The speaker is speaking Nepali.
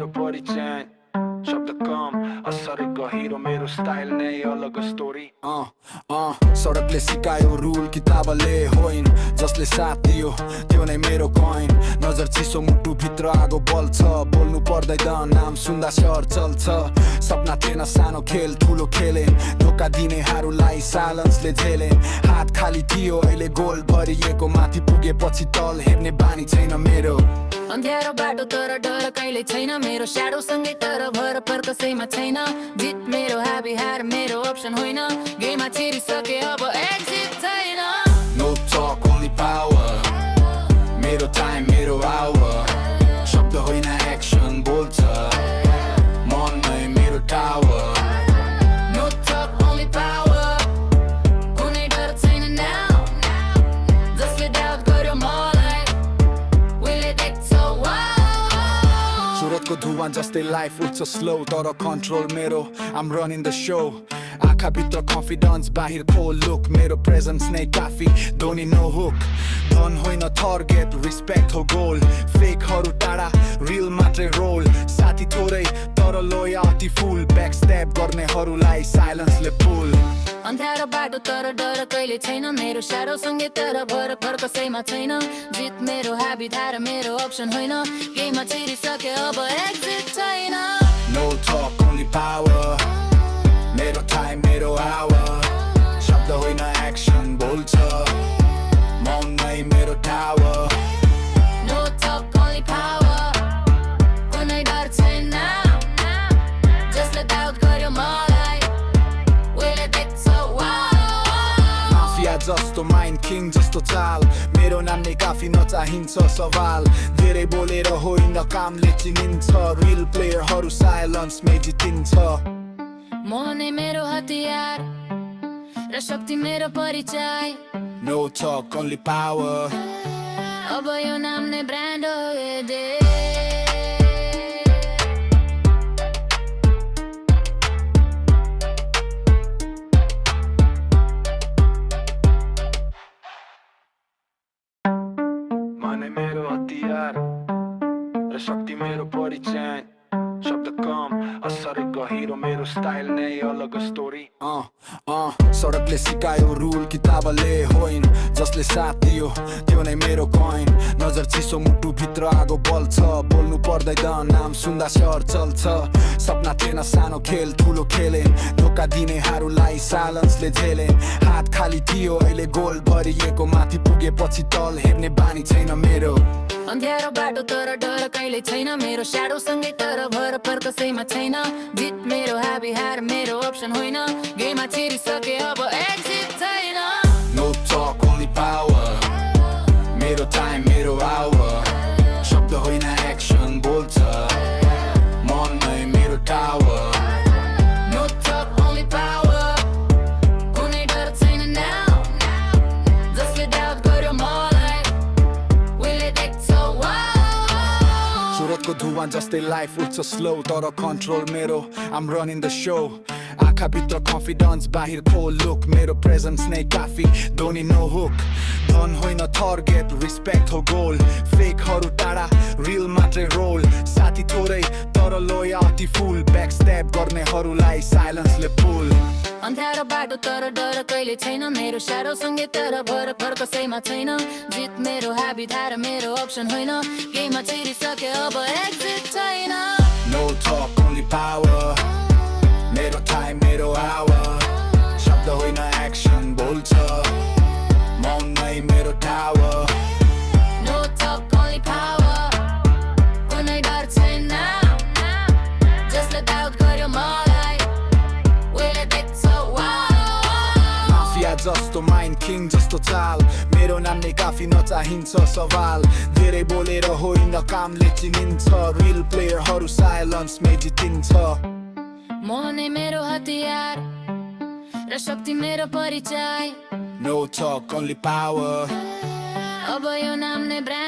मेरो परिचय शब्द कम असर गहिरो मेरो स्टाइल नै अलग स्टोरी सडकले सिकायो रुल किताबले होइन जसले साथ दियो त्यो नै मेरो कोइन नजर चिसो मुटु भित्र आगो बल्छ बोल्नु पर्दैन नाम सुन्दा शहर चल्छ सपना थिएन सानो खेल ठुलो खेले धोका दिनेहरूलाई साइलेन्सले झेले हात खाली थियो अहिले गोल भरिएको माथि पुगेपछि तल हेर्ने बानी छैन मेरो अन्ध्यारो बाटो तर डर कहिले छैन मेरो स्याडो सँगै तर भर पर कसैमा छैन जित मेरो हाबी हार मेरो अप्सन होइन गेममा छिरिसके अब एक्जिट छैन नो टक ओन्ली पावर मेरो टाइम मेरो आवर शब्द होइन एक्सन बोल्छ मन नै मेरो tower no talk only power कुनै डर छैन नाउ जसले डाउट गर्यो मलाई उहिले देख्छ सुरतको धुवाँ जस्तै लाइफ उठ्छ स्लो तर कन्ट्रोल मेरो I'm running the show आँखा भित्र कन्फिडेन्स बाहिर खोल लुक मेरो प्रेजेन्स नै काफी धोनी नो हुक धन होइन टार्गेट रिस्पेक्ट हो गोल फेकहरू टाढा रिल मात्रै रोल साथी थोरै तर लोयल्टी फुल ब्याक स्ट्याप गर्नेहरूलाई साइलेन्सले पुल अन्ध्यारो बाटो तर डर कहिले छैन मेरो स्याडो सँगै तर भर कसैमा छैन जित मेरो हाबी धार मेरो अप्सन होइन गेममा छिरिसके अब एक्जिट छैन नो टक ओन्ली पावर मेरो टाइम मेरो आवर शब्द होइन एक्सन बोल्छ मन नै मेरो tower no talk only power कुनै डर छैन जसले डाउट गर्यो मलाई उहिले देख्छ माफिया जस्तो माइन्ड किङ जस्तो चाल मेरो नाम नै काफी नचाहिन्छ सवाल धेरै बोलेर होइन कामले चिनिन्छ रिल प्लेयरहरू साइलेन्समै जितिन्छ म नै मेरो हतियार र शक्ति मेरो परिचय नो टक ओन्ली पावर अब यो नाम नै ब्रान्ड हो दे मन मेरो हतियार र शक्ति मेरो परिचय शब्द कम असर गहिरो मेरो स्टाइल नै अलग स्टोरी सडकले सिकायो रुल किताबले होइन जसले साथ दियो त्यो नै मेरो कोइन नजर चिसो मुटु भित्र आगो बल्छ बोल्नु पर्दैन नाम सुन्दा शहर चल्छ सपना थिएन सानो खेल ठुलो खेले धोका दिनेहरूलाई साइलेन्सले झेले हात खाली थियो अहिले गोल भरिएको माथि पुगेपछि तल हेर्ने बानी छैन मेरो अन्ध्यारो बाटो तर डर कहिले छैन मेरो स्याडो सँगै तर भर पर कसैमा छैन जित मेरो हाबी हार मेरो अप्सन होइन गेममा छिरिसके अब एक्जिट छैन नो टक ओन्ली पावर मेरो टाइम मेरो आवर शब्द होइन एक्सन बोल्छ मन नै मेरो tower no talk only power कुनै डर छैन नाउ जसले डाउट गर्यो मलाई उहिले देख्छ सुरतको धुवाँ जस्तै लाइफ उठ्छ स्लो तर कन्ट्रोल मेरो I'm running the show आँखा भित्र कन्फिडेन्स बाहिर खोल लुक मेरो प्रेजेन्स नै काफी धोनी नो हुक धन होइन टार्गेट रिस्पेक्ट हो गोल फेकहरू टाढा रिल मात्रै रोल साथी थोरै तर लोयल्टी फुल ब्याक स्ट्याप गर्नेहरूलाई साइलेन्सले पुल अन्ध्यारो बाटो तर डर कहिले छैन मेरो स्याडो सँगै तर भर कसैमा छैन जित मेरो हाबी धार मेरो अप्सन होइन गेममा छिरिसके अब एक्जिट छैन नो टक ओन्ली पावर मेरो टाइम मेरो आवर शब्द होइन एक्सन बोल्छ मन नै मेरो tower no talk only power कुनै डर छैन जसले डाउट गर्यो मलाई उहिले देख्छ माफिया जस्तो माइन्ड किङ जस्तो चाल मेरो नाम नै काफी नचाहिन्छ सवाल धेरै बोलेर होइन कामले चिनिन्छ रिल प्लेयरहरू साइलेन्समै जितिन्छ म नै मेरो हतियार र शक्ति मेरो परिचय नो टक ओन्ली पावर अब यो नाम नै ब्रान्ड